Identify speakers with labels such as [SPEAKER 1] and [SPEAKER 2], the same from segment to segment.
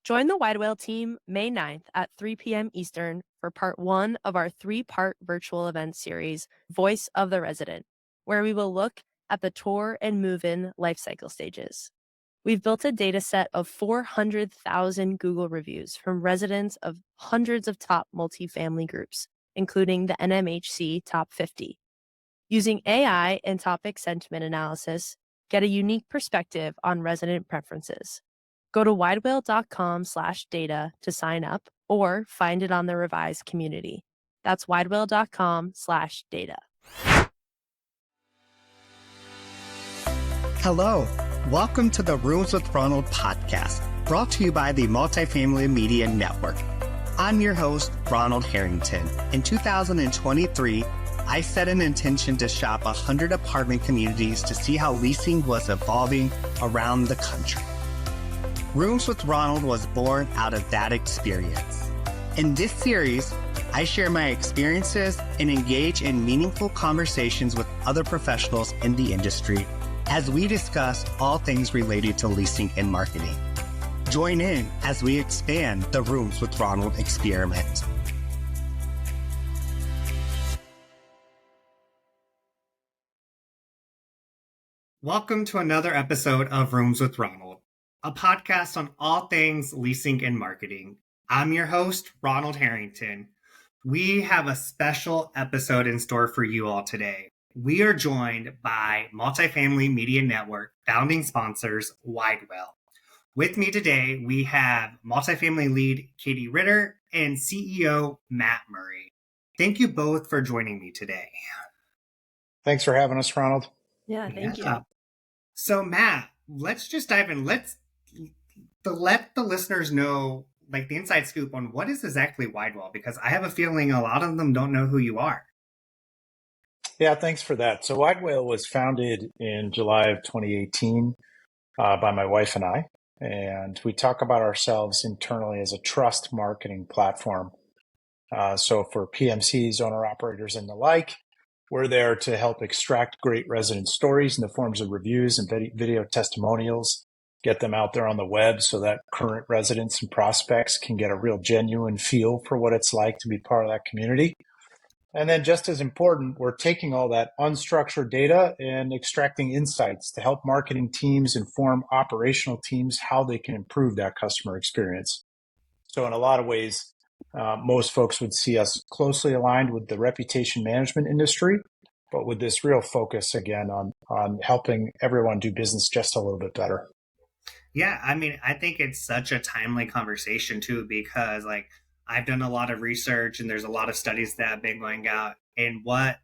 [SPEAKER 1] Join the Widewail team May 9th at 3 p.m. Eastern for part 1 of our 3-part virtual event series, Voice of the Resident, where we will look at the tour and move-in lifecycle stages. We've built a data set of 400,000 Google reviews from residents of hundreds of top multifamily groups, including the NMHC Top 50. Using AI and topic sentiment analysis, get a unique perspective on resident preferences. Go to widewail.com/data to sign up or find it on the Revyse community. That's widewail.com/data.
[SPEAKER 2] Hello, welcome to the Rooms with Ronald podcast, brought to you by the Multifamily Media Network. I'm your host, Ronald Harrington. In 2023, I set an intention to shop 100 apartment communities to see how leasing was evolving around the country. Rooms with Ronald was born out of that experience. In this series, I share my experiences and engage in meaningful conversations with other professionals in the industry as we discuss all things related to leasing and marketing. Join in as we expand the Rooms with Ronald experiment. Welcome to another episode of Rooms with Ronald, a podcast on all things leasing and marketing. I'm your host, Ronald Harrington. We have a special episode in store for you all today. We are joined by Multifamily Media Network founding sponsors, Widewell. With me today, we have Multifamily lead Katie Ritter and CEO Matt Murray. Thank you both for joining me today.
[SPEAKER 3] Thanks for having us, Ronald.
[SPEAKER 1] Yeah, thank you.
[SPEAKER 2] So Matt, let's just dive in. Let the listeners know, like, the inside scoop on what is exactly Widewell, because I have a feeling a lot of them don't know who you are.
[SPEAKER 3] Yeah, thanks for that. So Widewail was founded in July of 2018 by my wife and I, and we talk about ourselves internally as a trust marketing platform. So for PMCs, owner-operators, and the like, we're there to help extract great resident stories in the forms of reviews and video testimonials, get them out there on the web so that current residents and prospects can get a real genuine feel for what it's like to be part of that community. And then just as important, we're taking all that unstructured data and extracting insights to help marketing teams inform operational teams how they can improve that customer experience. So in a lot of ways, most folks would see us closely aligned with the reputation management industry, but with this real focus again on helping everyone do business just a little bit better.
[SPEAKER 2] Yeah, I mean, I think it's such a timely conversation too, because like I've done a lot of research and there's a lot of studies that have been going out, and what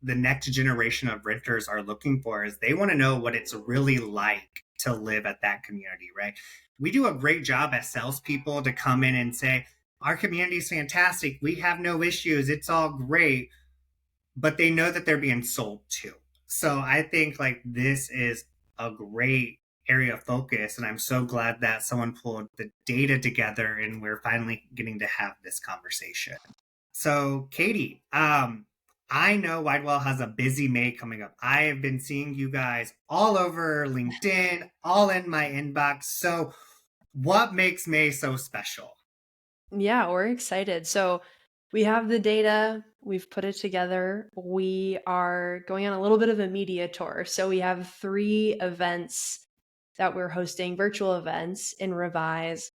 [SPEAKER 2] the next generation of renters are looking for is they want to know what it's really like to live at that community, right? We do a great job as salespeople to come in and say, our community is fantastic. We have no issues. It's all great. But they know that they're being sold to. So I think like this is a great area of focus. And I'm so glad that someone pulled the data together and we're finally getting to have this conversation. So Katie, I know Widewell has a busy May coming up. I have been seeing you guys all over LinkedIn, all in my inbox. So what makes May so special?
[SPEAKER 1] Yeah, we're excited. So we have the data, we've put it together. We are going on a little bit of a media tour. So we have 3 events that we're hosting, virtual events in Revyse,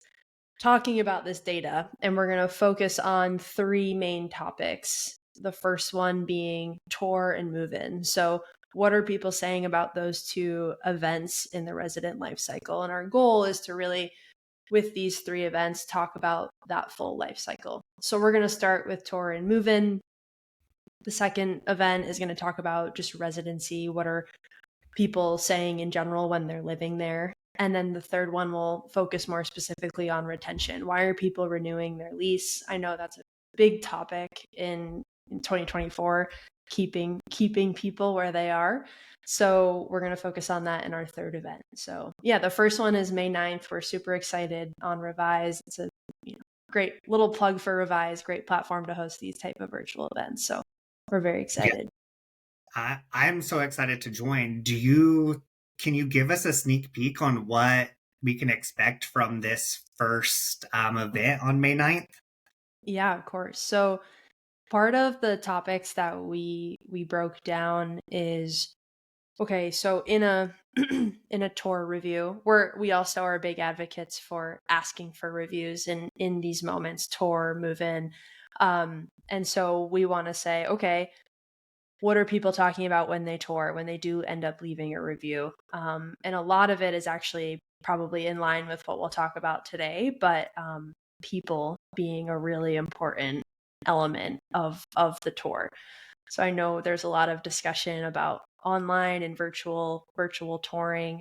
[SPEAKER 1] talking about this data. And we're going to focus on 3 main topics. The first one being tour and move-in. So what are people saying about those 2 events in the resident life cycle? And our goal is to really, with these 3 events, talk about that full life cycle. So we're going to start with tour and move-in. The second event is going to talk about just residency. What are people saying in general when they're living there? And then the third one will focus more specifically on retention. Why are people renewing their lease? I know that's a big topic in 2024, keeping people where they are. So we're going to focus on that in our third event. So yeah, the first one is May 9th. We're super excited on Revyse. It's a great little plug for Revyse, great platform to host these type of virtual events. So we're very excited.
[SPEAKER 2] I'm so excited to join. Can you give us a sneak peek on what we can expect from this first event on May 9th?
[SPEAKER 1] Yeah, of course. So part of the topics that we broke down is okay, so in a in a tour review, we also are big advocates for asking for reviews in these moments, tour, move in. And so we want to say, okay, what are people talking about when they tour, when they do end up leaving a review? And a lot of it is actually probably in line with what we'll talk about today, but people being a really important element of the tour. So I know there's a lot of discussion about online and virtual touring,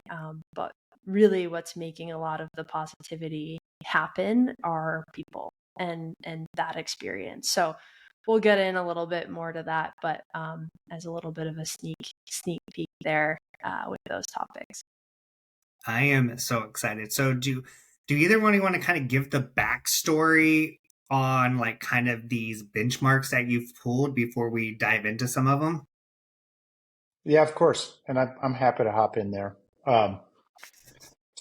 [SPEAKER 1] but really what's making a lot of the positivity happen are people and that experience. So we'll get in a little bit more to that, but as a little bit of a sneak peek there with those topics.
[SPEAKER 2] I am so excited. So do either one of you want to kind of give the backstory on like kind of these benchmarks that you've pulled before we dive into some of them?
[SPEAKER 3] Yeah, of course. And I'm happy to hop in there.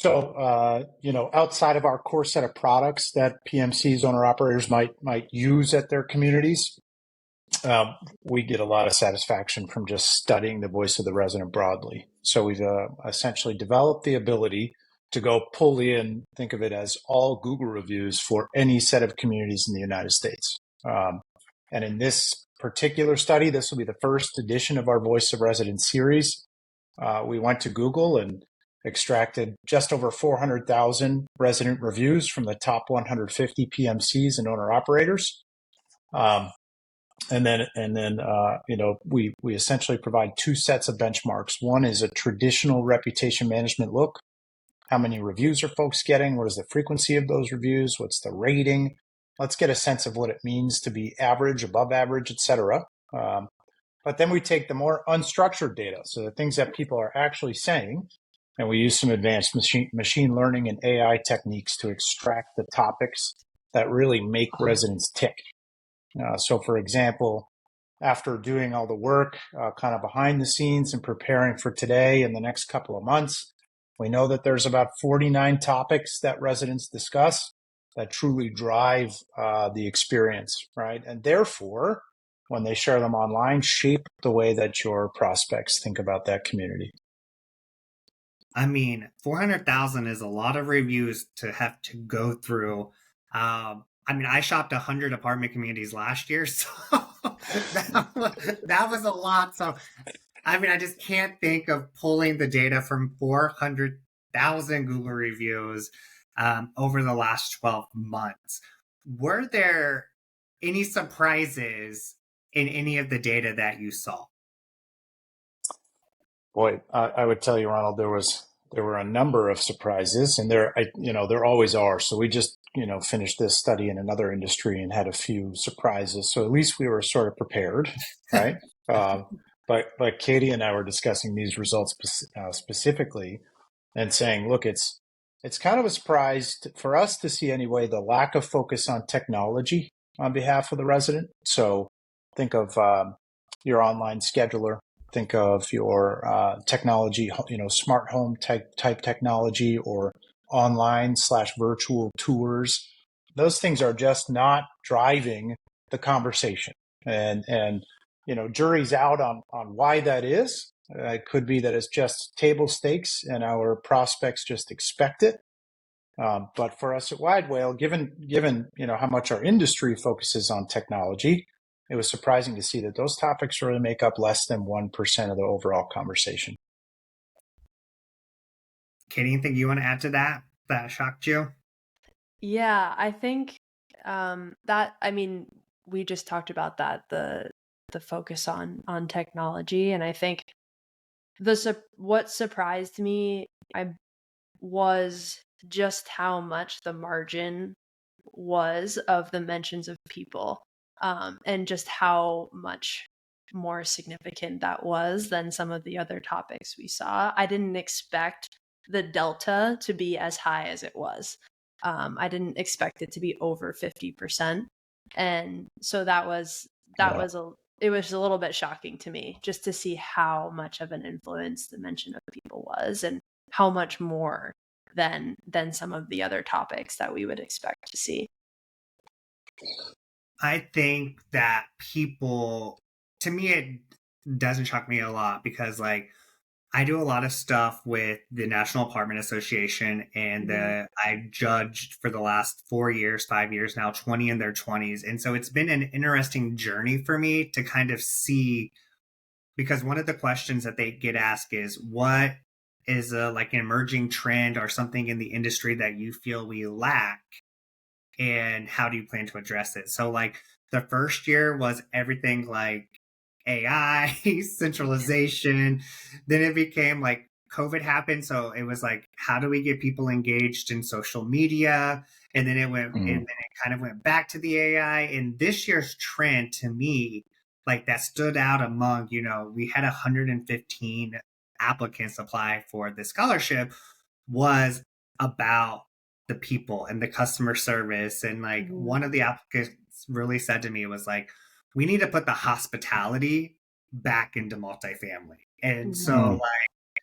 [SPEAKER 3] Outside of our core set of products that PMCs, owner operators might use at their communities, we get a lot of satisfaction from just studying the voice of the resident broadly. So we've essentially developed the ability to go pull in, think of it as all Google reviews for any set of communities in the United States. And in this particular study, this will be the first edition of our Voice of Residents series. We went to Google and extracted just over 400,000 resident reviews from the top 150 PMCs and owner operators. We essentially provide two sets of benchmarks. One is a traditional reputation management look. How many reviews are folks getting? What is the frequency of those reviews? What's the rating? Let's get a sense of what it means to be average, above average, et cetera. But then we take the more unstructured data, so the things that people are actually saying, and we use some advanced machine learning and AI techniques to extract the topics that really make residents tick. So, for example, after doing all the work kind of behind the scenes and preparing for today and the next couple of months, we know that there's about 49 topics that residents discuss that truly drive the experience, right? And therefore, when they share them online, shape the way that your prospects think about that community.
[SPEAKER 2] I mean, 400,000 is a lot of reviews to have to go through. I shopped 100 apartment communities last year, so that was a lot. So, I just can't think of pulling the data from 400,000 Google reviews over the last 12 months. Were there any surprises in any of the data that you saw?
[SPEAKER 3] Boy, I would tell you, Ronald, there were a number of surprises, and there always are. So we just finished this study in another industry and had a few surprises. So at least we were sort of prepared, right? But Katie and I were discussing these results specifically, and saying, look, it's kind of a surprise for us to see anyway the lack of focus on technology on behalf of the resident. So think of your online scheduler. Think of your technology, smart home type technology or online/virtual tours. Those things are just not driving the conversation. And jury's out on why that is. It could be that it's just table stakes and our prospects just expect it. But for us at Widewail, given how much our industry focuses on technology, it was surprising to see that those topics really make up less than 1% of the overall conversation.
[SPEAKER 2] Katie, anything you want to add to that shocked you?
[SPEAKER 1] Yeah, I think we just talked about that, the focus on technology, and I think what surprised me was just how much the margin was of the mentions of people, and just how much more significant that was than some of the other topics we saw. I didn't expect the delta to be as high as it was. I didn't expect it to be over 50%. And so it was a little bit shocking to me just to see how much of an influence the mention of people was and how much more than some of the other topics that we would expect to see.
[SPEAKER 2] I think that people, to me, it doesn't shock me a lot because, like, I do a lot of stuff with the National Apartment Association, and I judged for the last 4 years, 5 years now, 20 in their 20s. And so it's been an interesting journey for me to kind of see, because one of the questions that they get asked is, what is a like an emerging trend or something in the industry that you feel we lack, and how do you plan to address it? So like the first year was everything like AI, centralization. Then it became like COVID happened. So it was like, how do we get people engaged in social media? And then and then it kind of went back to the AI. And this year's trend to me, like that stood out among, we had 115 applicants apply for the scholarship, was about the people and the customer service. And like one of the applicants really said to me was like, we need to put the hospitality back into multifamily. And so like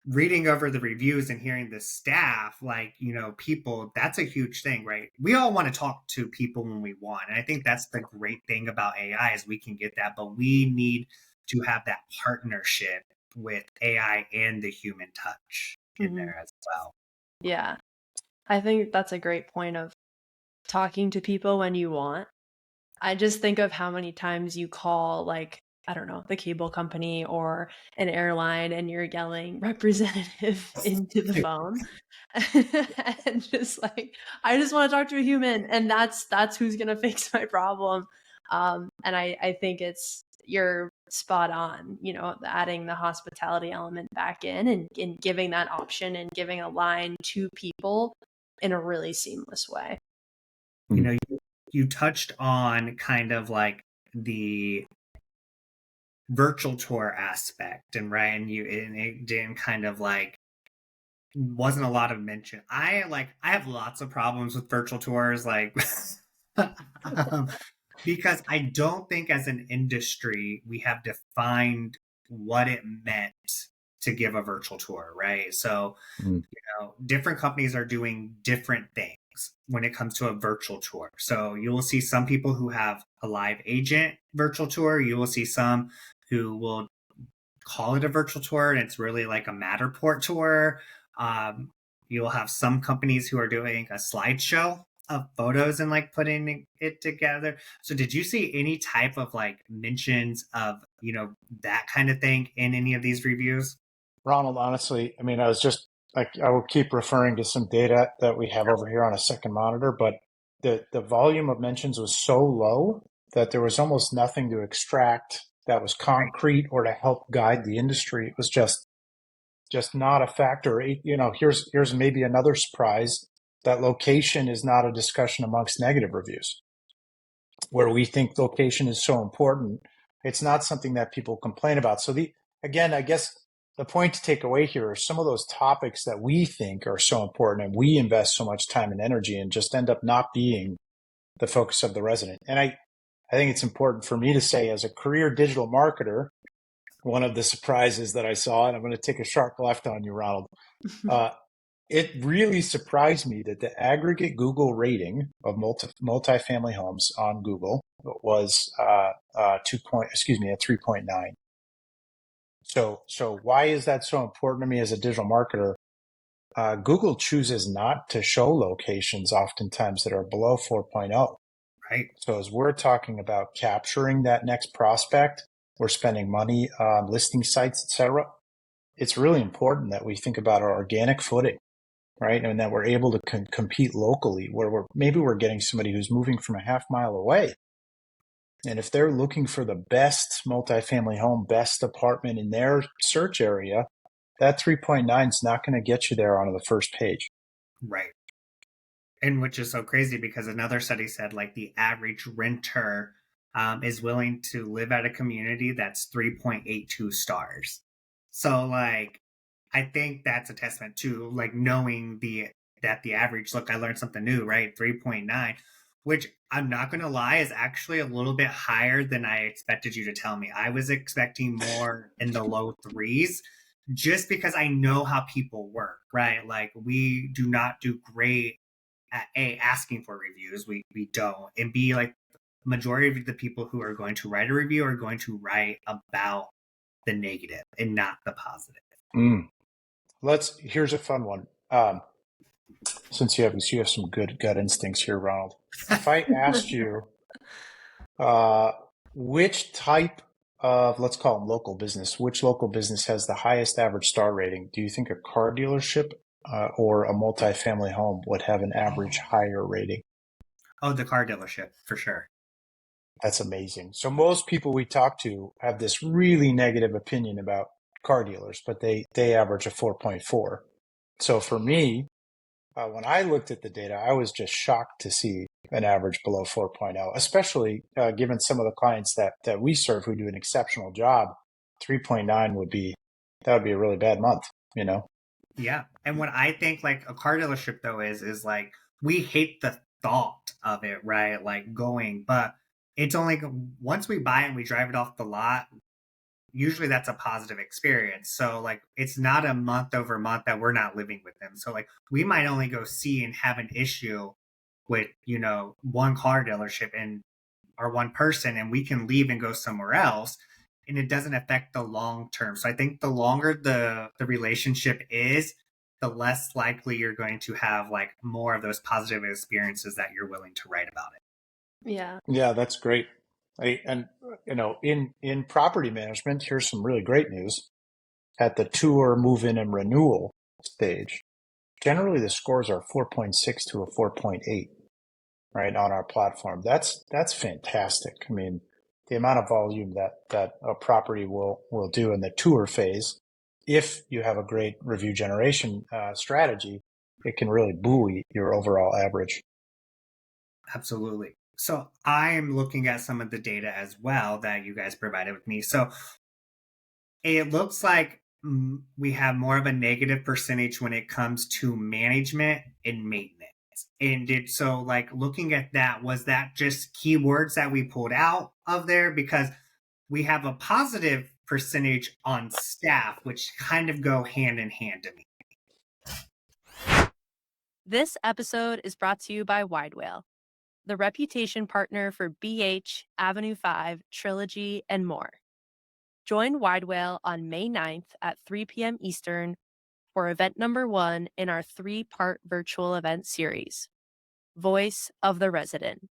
[SPEAKER 2] reading over the reviews and hearing the staff, like, people, that's a huge thing, right? We all want to talk to people when we want. And I think that's the great thing about AI is we can get that, but we need to have that partnership with AI and the human touch in there as well.
[SPEAKER 1] Yeah. I think that's a great point of talking to people when you want. I just think of how many times you call, like, I don't know, the cable company or an airline and you're yelling representative into the phone. And just like, I just want to talk to a human, and that's who's going to fix my problem. And I think you're spot on, adding the hospitality element back in and giving that option and giving a line to people in a really seamless way.
[SPEAKER 2] You touched on kind of like the virtual tour aspect, and right, and it didn't kind of like wasn't a lot of mention. I have lots of problems with virtual tours, like because I don't think as an industry we have defined what it meant to give a virtual tour, right? So different companies are doing different things when it comes to a virtual tour. So you will see some people who have a live agent virtual tour. You will see some who will call it a virtual tour, and it's really like a Matterport tour. You'll have some companies who are doing a slideshow of photos and like putting it together. So did you see any type of like mentions of, that kind of thing in any of these reviews?
[SPEAKER 3] Ronald, honestly, I mean, I was just like, I will keep referring to some data that we have over here on a second monitor, but the volume of mentions was so low that there was almost nothing to extract that was concrete or to help guide the industry. It was just not a factor. Here's maybe another surprise, that location is not a discussion amongst negative reviews, where we think location is so important. It's not something that people complain about. So again, I guess the point to take away here are some of those topics that we think are so important and we invest so much time and energy and just end up not being the focus of the resident. And I think it's important for me to say, as a career digital marketer, one of the surprises that I saw, and I'm going to take a sharp left on you, Ronald, it really surprised me that the aggregate Google rating of multifamily homes on Google was a 3.9. So why is that so important to me as a digital marketer? Google chooses not to show locations oftentimes that are below 4.0.
[SPEAKER 2] Right.
[SPEAKER 3] So as we're talking about capturing that next prospect, we're spending money on listing sites, etc. It's really important that we think about our organic footing, right? And that we're able to compete locally, where we're getting somebody who's moving from a half mile away. And if they're looking for the best multifamily home, best apartment in their search area, that 3.9 is not going to get you there onto the first page.
[SPEAKER 2] Right. And which is so crazy because another study said like the average renter is willing to live at a community that's 3.82 stars. So like, I think that's a testament to like knowing that the average, look, I learned something new, right? 3.9, which I'm not going to lie is actually a little bit higher than I expected you to tell me. I was expecting more in the low threes. just because I know how people work, right? Like we do not do great at A, asking for reviews. We don't. And B, like majority of the people who are going to write a review are going to write about the negative and not the positive.
[SPEAKER 3] Mm. Here's a fun one. Since you have some good gut instincts here, Ronald. If I asked you which type of, let's call them local business, which local business has the highest average star rating? Do you think a car dealership or a multifamily home would have an average higher rating?
[SPEAKER 2] Oh, the car dealership for sure.
[SPEAKER 3] That's amazing. So most people we talk to have this really negative opinion about car dealers, but they average a 4.4. So for me, when I looked at the data, I was just shocked to see an average below 4.0, especially given some of the clients that we serve who do an exceptional job. 3.9 would be a really bad month, you know?
[SPEAKER 2] Yeah. And what I think like a car dealership though is like we hate the thought of it, right? Like going, but it's only once we buy it and we drive it off the lot, usually that's a positive experience. So like it's not a month over month that we're not living with them. So like we might only go see and have an issue with, one car dealership and or one person and we can leave and go somewhere else and it doesn't affect the long term. So I think the longer the relationship is, the less likely you're going to have like more of those positive experiences that you're willing to write about it.
[SPEAKER 1] Yeah.
[SPEAKER 3] Yeah, that's great. And in property management, here's some really great news. At the tour, move-in, and renewal stage, generally the scores are 4.6 to a 4.8, right, on our platform. That's fantastic. I mean, the amount of volume that a property will do in the tour phase, if you have a great review generation strategy, it can really buoy your overall average.
[SPEAKER 2] Absolutely. So I'm looking at some of the data as well that you guys provided with me. So it looks like we have more of a negative percentage when it comes to management and maintenance. And so like looking at that, was that just keywords that we pulled out of there? Because we have a positive percentage on staff, which kind of go hand in hand to me.
[SPEAKER 1] This episode is brought to you by Widewail, the reputation partner for BH, Avenue 5, Trilogy, and more. Join Widewail on May 9th at 3 p.m. Eastern for event number 1 in our 3-part virtual event series, Voice of the Resident.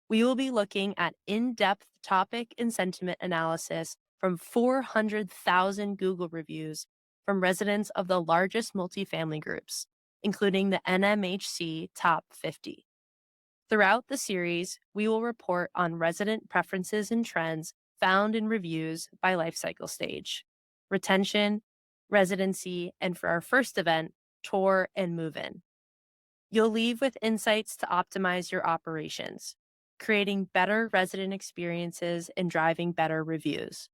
[SPEAKER 1] We will be looking at in-depth topic and sentiment analysis from 400,000 Google reviews from residents of the largest multifamily groups, including the NMHC Top 50. Throughout the series, we will report on resident preferences and trends found in reviews by lifecycle stage, retention, residency, and for our first event, tour and move-in. You'll leave with insights to optimize your operations, creating better resident experiences and driving better reviews.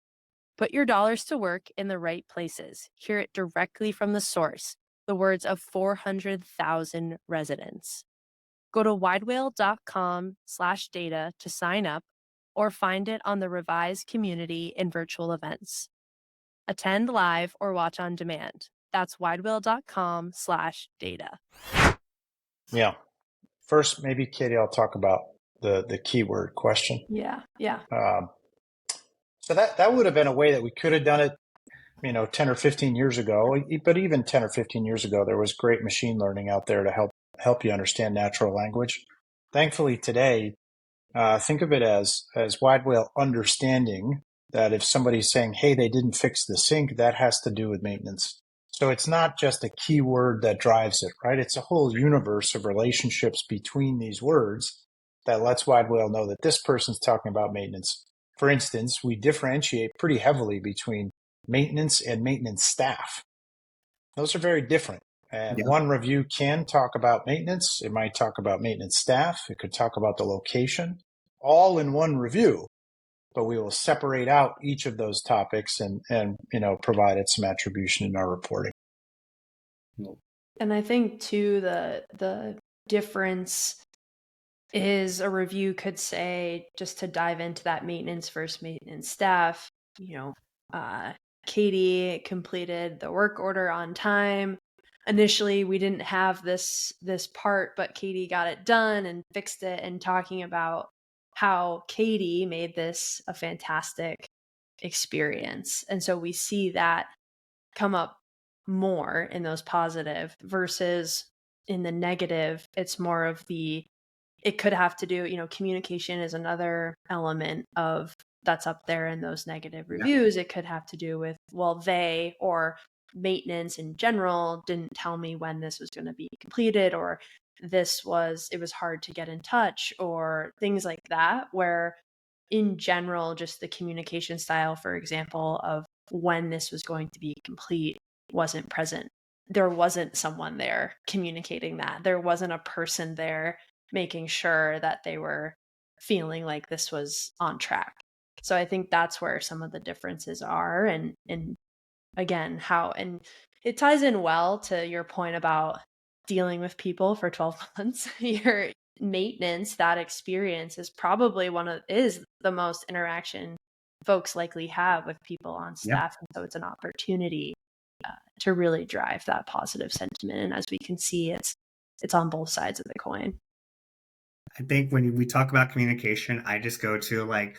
[SPEAKER 1] Put your dollars to work in the right places. Hear it directly from the source, the words of 400,000 residents. Go to widewail.com/data to sign up or find it on the Revyse community in virtual events. Attend live or watch on demand. That's widewail.com/data.
[SPEAKER 3] Yeah. First, maybe Katie, I'll talk about the keyword question.
[SPEAKER 1] Yeah.
[SPEAKER 3] So that would have been a way that we could have done it, 10 or 15 years ago. But even 10 or 15 years ago, there was great machine learning out there to help you understand natural language. Thankfully, today, think of it as Widewail understanding that if somebody's saying, hey, they didn't fix the sink, that has to do with maintenance. So it's not just a keyword that drives it, right? It's a whole universe of relationships between these words that lets Widewail know that this person's talking about maintenance. For instance, we differentiate pretty heavily between maintenance and maintenance staff. Those are very different. And
[SPEAKER 2] Yeah.
[SPEAKER 3] one review can talk about maintenance. It might talk about maintenance staff. It could talk about the location, all in one review. But we will separate out each of those topics and provide it some attribution in our reporting.
[SPEAKER 1] And I think too the difference is a review could say, just to dive into that maintenance versus maintenance staff, Katie completed the work order on time. Initially, we didn't have this part, but Katie got it done and fixed it, and talking about how Katie made this a fantastic experience. And so we see that come up more in those positive versus in the negative. It's more of it could have to do, communication is another element of that's up there in those negative
[SPEAKER 2] Yeah.
[SPEAKER 1] reviews. It could have to do with, well, they or maintenance in general didn't tell me when this was going to be completed, or it was hard to get in touch, or things like that, where in general, just the communication style, for example, of when this was going to be complete wasn't present. There wasn't someone there communicating that. There wasn't a person there making sure that they were feeling like this was on track. So I think that's where some of the differences are. And again, and it ties in well to your point about dealing with people for 12 months. Your maintenance, that experience is probably is the most interaction folks likely have with people on
[SPEAKER 2] Yeah.
[SPEAKER 1] staff. And so it's an opportunity to really drive that positive sentiment. And as we can see, it's on both sides of the coin.
[SPEAKER 2] I think when we talk about communication, I just go to like,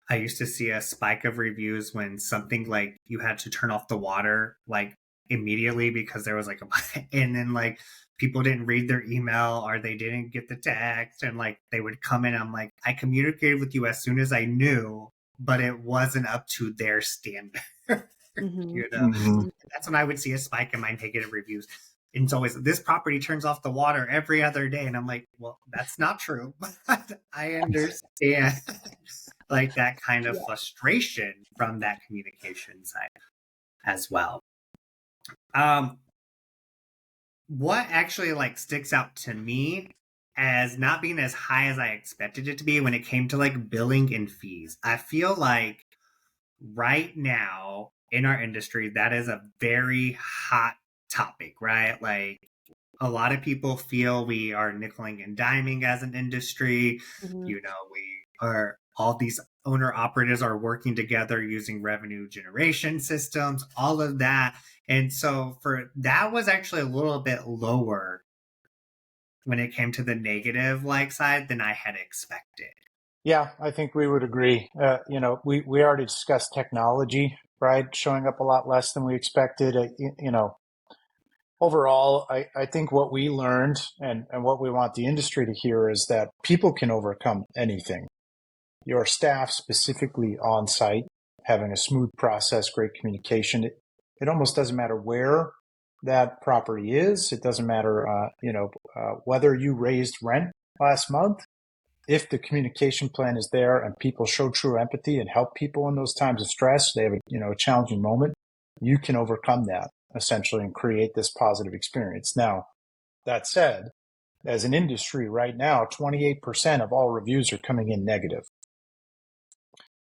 [SPEAKER 2] I used to see a spike of reviews when something like you had to turn off the water like immediately because there was like and then like people didn't read their email or they didn't get the text, and like they would come in. I'm like, I communicated with you as soon as I knew, but it wasn't up to their standard.
[SPEAKER 1] Mm-hmm.
[SPEAKER 2] That's when I would see a spike in my negative reviews. And it's always, this property turns off the water every other day. And I'm like, well, that's not true. I understand like that kind of frustration from that communication side as well. What actually like sticks out to me as not being as high as I expected it to be when it came to like billing and fees. I feel like right now in our industry, that is a very hot topic, right? Like a lot of people feel we are nickeling and diming as an industry.
[SPEAKER 1] Mm-hmm.
[SPEAKER 2] We are, all these owner operators are working together using revenue generation systems, all of that. And so that was actually a little bit lower when it came to the negative like side than I had expected.
[SPEAKER 3] Yeah, I think we would agree. We already discussed technology, right? Showing up a lot less than we expected. Overall, I think what we learned and what we want the industry to hear is that people can overcome anything. Your staff, specifically on site, having a smooth process, great communication. It almost doesn't matter where that property is. It doesn't matter, whether you raised rent last month. If the communication plan is there and people show true empathy and help people in those times of stress, they have a challenging moment, you can overcome that essentially and create this positive experience. Now, that said, as an industry right now, 28% of all reviews are coming in negative.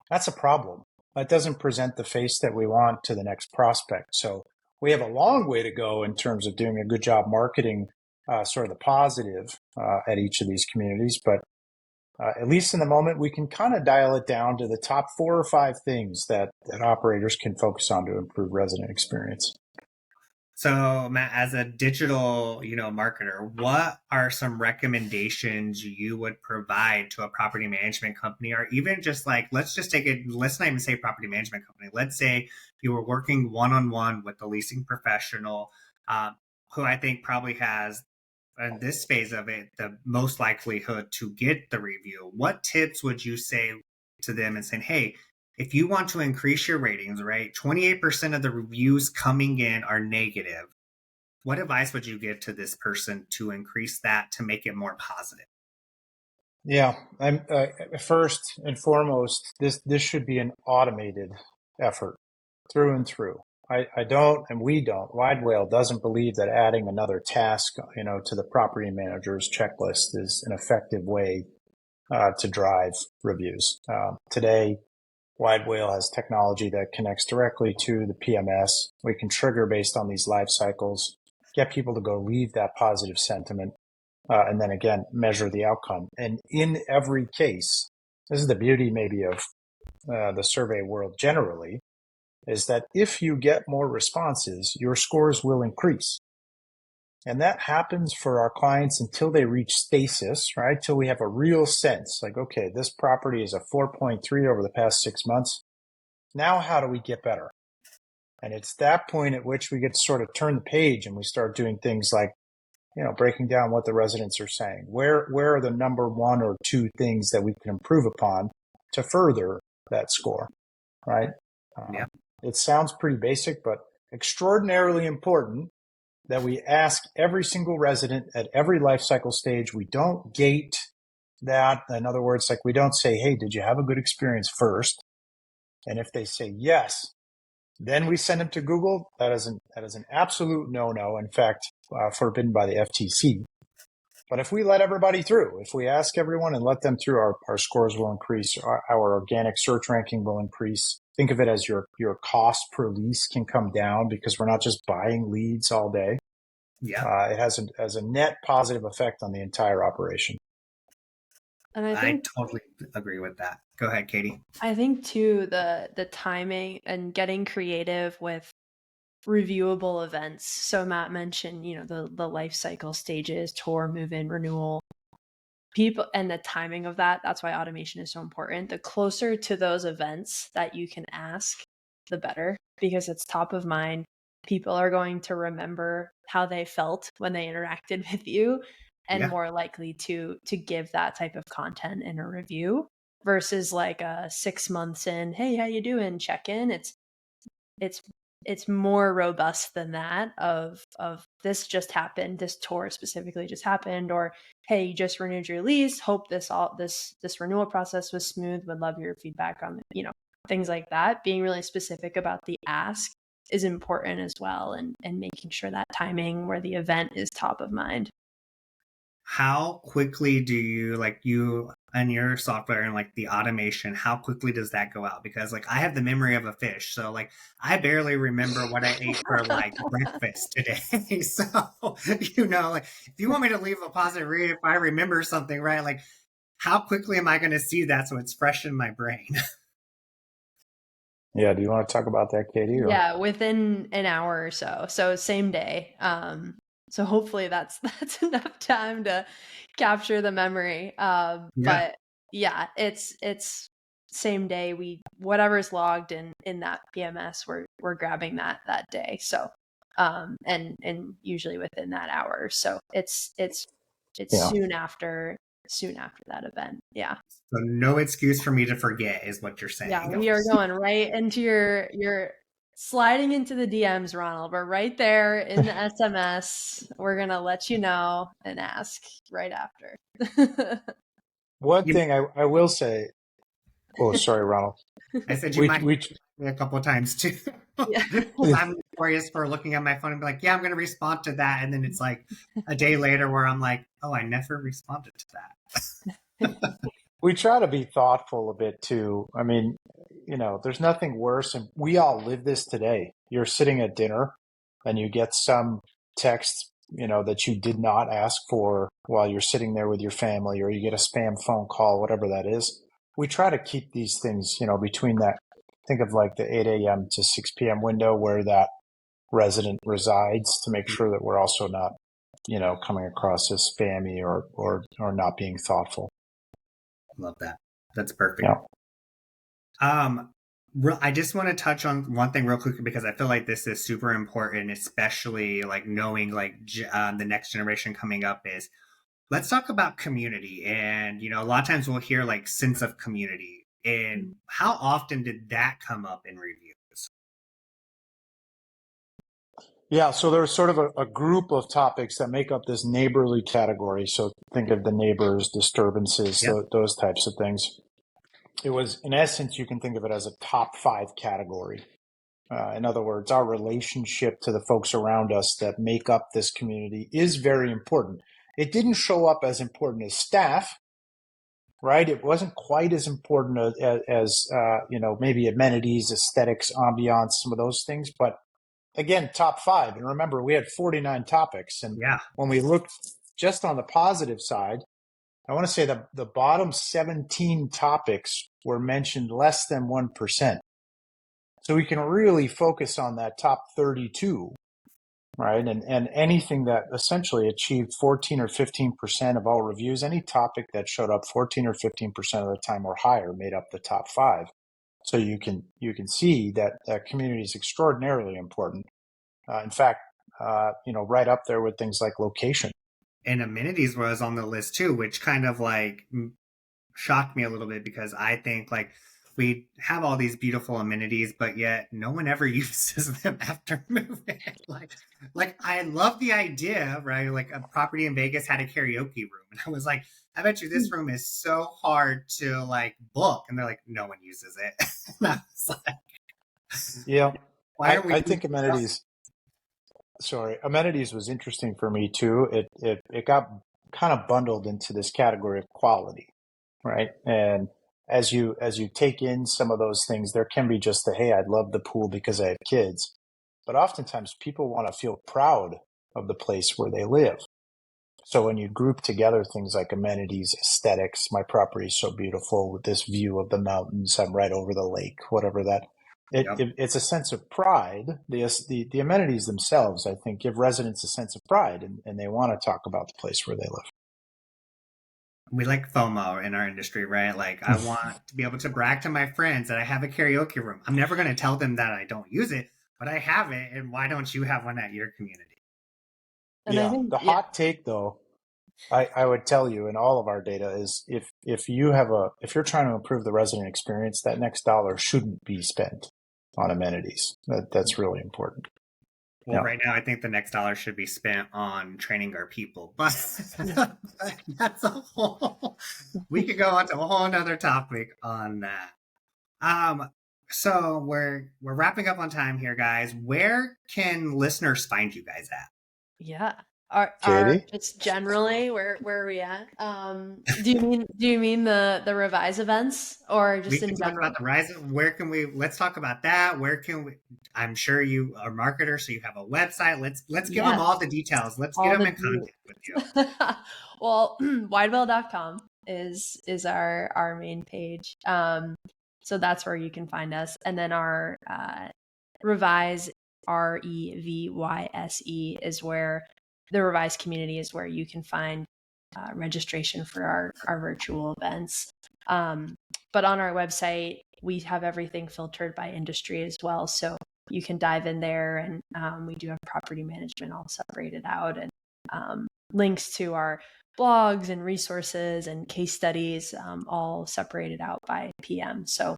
[SPEAKER 3] That's a problem. That doesn't present the face that we want to the next prospect. So we have a long way to go in terms of doing a good job marketing sort of the positive at each of these communities. But at least in the moment, we can kind of dial it down to the top 4 or 5 things that operators can focus on to improve resident experience.
[SPEAKER 2] So, Matt, as a digital, marketer, what are some recommendations you would provide to a property management company, or even just like, let's not even say property management company. Let's say you were working one-on-one with the leasing professional, who I think probably has, in this phase of it, the most likelihood to get the review. What tips would you say to them and saying, hey, if you want to increase your ratings, right, 28% of the reviews coming in are negative. What advice would you give to this person to increase that, to make it more positive?
[SPEAKER 3] Yeah, I'm first and foremost, this should be an automated effort through and through. I don't, and we don't. Widewail doesn't believe that adding another task, to the property manager's checklist is an effective way to drive reviews. Today, Widewail has technology that connects directly to the PMS. We can trigger based on these life cycles, get people to go leave that positive sentiment, and then again, measure the outcome. And in every case, this is the beauty maybe of the survey world generally, is that if you get more responses, your scores will increase. And that happens for our clients until they reach stasis, right? Till we have a real sense like, okay, this property is a 4.3 over the past 6 months. Now, how do we get better? And it's that point at which we get to sort of turn the page and we start doing things like, breaking down what the residents are saying. Where are the number one or two things that we can improve upon to further that score, right?
[SPEAKER 2] Yeah.
[SPEAKER 3] It sounds pretty basic, but extraordinarily important that we ask every single resident at every life cycle stage. We don't gate that. In other words, like we don't say, hey, did you have a good experience first? And if they say yes, then we send them to Google. That is an absolute no-no. In fact, forbidden by the FTC. But if we let everybody through, if we ask everyone and let them through, our scores will increase. Our organic search ranking will increase. Think of it as your cost per lease can come down because we're not just buying leads all day.
[SPEAKER 2] Yeah.
[SPEAKER 3] It has a net positive effect on the entire operation.
[SPEAKER 1] And I
[SPEAKER 2] totally agree with that. Go ahead, Katie.
[SPEAKER 1] I think too, the timing and getting creative with reviewable events. So Matt mentioned, the life cycle stages, tour, move-in, renewal, people, and the timing of that. That's why automation is so important. The closer to those events that you can ask, the better, because it's top of mind. People are going to remember how they felt when they interacted with you, and more likely to give that type of content in a review versus like a 6 months in, hey, how you doing, check in. It's more robust than that of this just happened, this tour specifically just happened, or hey, you just renewed your lease, hope this renewal process was smooth, would love your feedback on things like that. Being really specific about the ask is important as well, and making sure that timing where the event is top of mind.
[SPEAKER 2] How quickly do you and your software and like the automation, how quickly does that go out? Because like I have the memory of a fish. So like I barely remember what I ate for like breakfast today. So, like if you want me to leave a positive review, if I remember something, right? Like how quickly am I going to see that so it's fresh in my brain?
[SPEAKER 3] Yeah. Do you want to talk about that, Katie? Or?
[SPEAKER 1] Yeah, within an hour or so. So same day. So hopefully that's enough time to capture the memory. But yeah, it's same day. Whatever's logged in that PMS, we're grabbing that day. So and usually within that hour. So it's soon after that event. Yeah.
[SPEAKER 2] So no excuse for me to forget is what you're saying.
[SPEAKER 1] Yeah, we are going right into your sliding into the DMs, Ronald. We're right there in the SMS. We're going to let you know and ask right after.
[SPEAKER 3] One thing I will say, oh, sorry, Ronald.
[SPEAKER 2] I said you might a couple of times too.
[SPEAKER 1] Yeah.
[SPEAKER 2] I'm notorious for looking at my phone and be like, yeah, I'm going to respond to that. And then it's like a day later where I'm like, oh, I never responded to that.
[SPEAKER 3] We try to be thoughtful a bit too. I mean, there's nothing worse. And we all live this today. You're sitting at dinner and you get some text, that you did not ask for while you're sitting there with your family, or you get a spam phone call, whatever that is. We try to keep these things, between that, think of like the 8 a.m. to 6 p.m. window where that resident resides, to make sure that we're also not, coming across as spammy or not being thoughtful.
[SPEAKER 2] Love that. That's perfect.
[SPEAKER 3] Yeah.
[SPEAKER 2] I just want to touch on one thing real quick because I feel like this is super important, especially like knowing like the next generation coming up is. Let's talk about community. And, a lot of times we'll hear like sense of community. And how often did that come up in reviews?
[SPEAKER 3] Yeah, so there's sort of a group of topics that make up this neighborly category. So think of the neighbors, disturbances, those types of things. It was, in essence, you can think of it as a top 5 category. In other words, our relationship to the folks around us that make up this community is very important. It didn't show up as important as staff, right? It wasn't quite as important as maybe amenities, aesthetics, ambiance, some of those things. But again, top 5. And remember, we had 49 topics. And when we looked just on the positive side, I want to say that the bottom 17 topics were mentioned less than 1%. So we can really focus on that top 32, right? And anything that essentially achieved 14 or 15% of all reviews, any topic that showed up 14 or 15% of the time or higher made up the top 5. So you can see that community is extraordinarily important. In fact, right up there with things like location.
[SPEAKER 2] And amenities was on the list too, which kind of like shocked me a little bit because I think like we have all these beautiful amenities, but yet no one ever uses them after moving. like I love the idea, right? Like a property in Vegas had a karaoke room, and I was like, I bet you this room is so hard to like book, and they're like, no one uses it. And I was like,
[SPEAKER 3] Yeah,
[SPEAKER 2] why aren't we?
[SPEAKER 3] I think amenities. Sorry, amenities was interesting for me too. It got kind of bundled into this category of quality, right? And as you take in some of those things, there can be just the, hey, I'd love the pool because I have kids, but oftentimes people want to feel proud of the place where they live. So when you group together things like amenities, aesthetics, my property is so beautiful with this view of the mountains, I'm right over the lake, whatever that. It's a sense of pride. The amenities themselves, I think, give residents a sense of pride, and they want to talk about the place where they live.
[SPEAKER 2] We like FOMO in our industry, right? Like I want to be able to brag to my friends that I have a karaoke room. I'm never going to tell them that I don't use it, but I have it. And why don't you have one at your community?
[SPEAKER 1] And I think,
[SPEAKER 3] the hot take though, I would tell you in all of our data is if you're trying to improve the resident experience, that next dollar shouldn't be spent on amenities. That's really important.
[SPEAKER 2] Well, right now, I think the next dollar should be spent on training our people, but that's a whole. We could go on to a whole other topic on that. So we're wrapping up on time here, guys. Where can listeners find you guys at?
[SPEAKER 1] Yeah.
[SPEAKER 3] Katie?
[SPEAKER 1] Just generally where are we at? Do you mean the Revyse events or just in
[SPEAKER 2] Talk
[SPEAKER 1] general?
[SPEAKER 2] about the rise. Where can we? Let's talk about that. Where can we? I'm sure you are a marketer, so you have a website. Let's give them all the details. Let's get them in contact with you.
[SPEAKER 1] Well, Widewell.com is our main page. So that's where you can find us, and then our Revyse, Revyse, is where the Revyse community is where you can find registration for our virtual events. But on our website, we have everything filtered by industry as well. So you can dive in there, and we do have property management all separated out, and links to our blogs and resources and case studies, all separated out by PM. So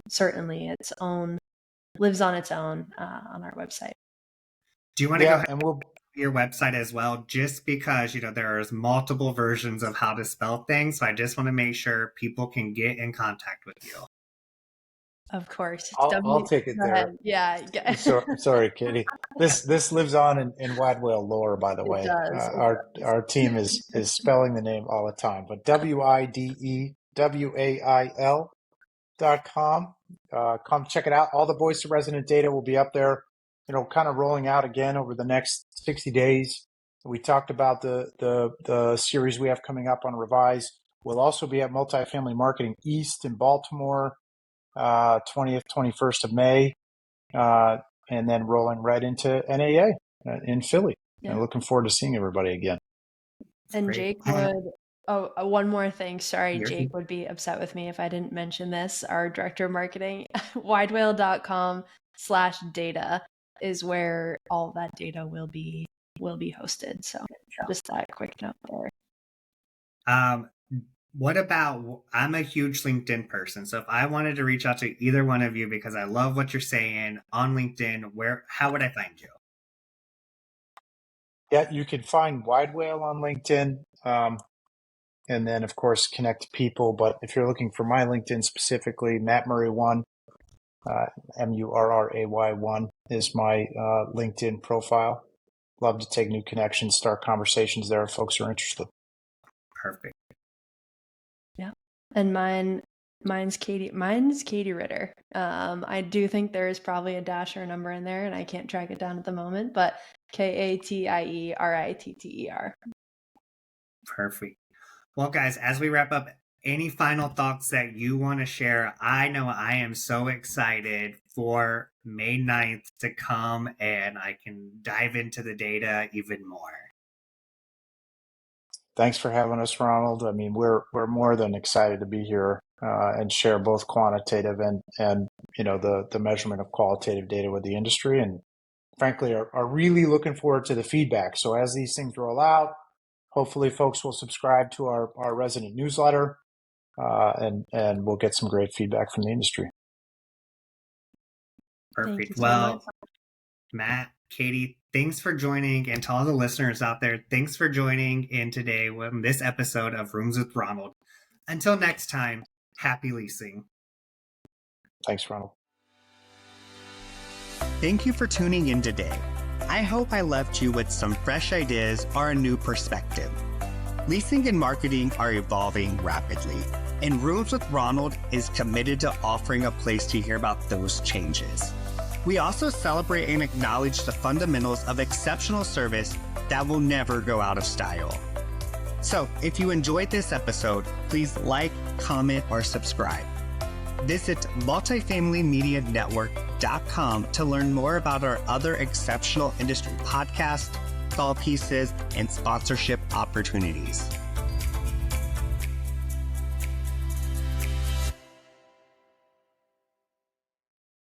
[SPEAKER 1] certainly lives on its own on our website.
[SPEAKER 2] Do you want to go ahead and your website as well? Just because there's multiple versions of how to spell things, so I just want to make sure people can get in contact with you.
[SPEAKER 1] Of course,
[SPEAKER 3] I'll take it there.
[SPEAKER 1] Yeah.
[SPEAKER 3] Sorry, Katie. This lives on in Widewail lore, by the way.
[SPEAKER 1] It does.
[SPEAKER 3] Our team is spelling the name all the time, but WIDEWAIL.com. Come check it out. All the voice of resident data will be up there, kind of rolling out again over the next 60 days. We talked about the series we have coming up on Revyse. We'll also be at Multifamily Marketing East in Baltimore, 20th, 21st of May, and then rolling right into NAA in Philly. Yeah. And looking forward to seeing everybody again.
[SPEAKER 1] And Jake would, one more thing. Sorry, Jake would be upset with me if I didn't mention this. Our director of marketing, widewail.com/data is where all that data will be hosted. So just that quick note there.
[SPEAKER 2] What about, I'm a huge LinkedIn person. So if I wanted to reach out to either one of you because I love what you're saying on LinkedIn, how would I find you?
[SPEAKER 3] Yeah, you can find Widewail on LinkedIn. And then, of course, connect people. But if you're looking for my LinkedIn specifically, Matt Murray 1, MURRAY 1 is my LinkedIn profile. Love to take new connections, start conversations there if folks are interested.
[SPEAKER 2] Perfect.
[SPEAKER 1] Yeah. And mine's Katie Ritter. I do think there is probably a dash or a number in there, and I can't track it down at the moment, but KATIERITTER.
[SPEAKER 2] Perfect. Well, guys, as we wrap up any final thoughts that you want to share? I know I am so excited for May 9th to come, and I can dive into the data even more.
[SPEAKER 3] Thanks for having us, Ronald. I mean, we're more than excited to be here and share both quantitative and the measurement of qualitative data with the industry, and frankly are really looking forward to the feedback. So as these things roll out, hopefully folks will subscribe to our resident newsletter, and we'll get some great feedback from the industry.
[SPEAKER 2] Perfect. Well, Matt, Katie, thanks for joining, and to all the listeners out there, thanks for joining in today with this episode of Rooms with Ronald. Until next time, happy leasing.
[SPEAKER 3] Thanks, Ronald.
[SPEAKER 4] Thank you for tuning in today. I hope I left you with some fresh ideas or a new perspective. Leasing and marketing are evolving rapidly, and Rooms with Ronald is committed to offering a place to hear about those changes. We also celebrate and acknowledge the fundamentals of exceptional service that will never go out of style. So, if you enjoyed this episode, please like, comment, or subscribe. Visit multifamilymedianetwork.com to learn more about our other exceptional industry podcasts, thought pieces, and sponsorship opportunities.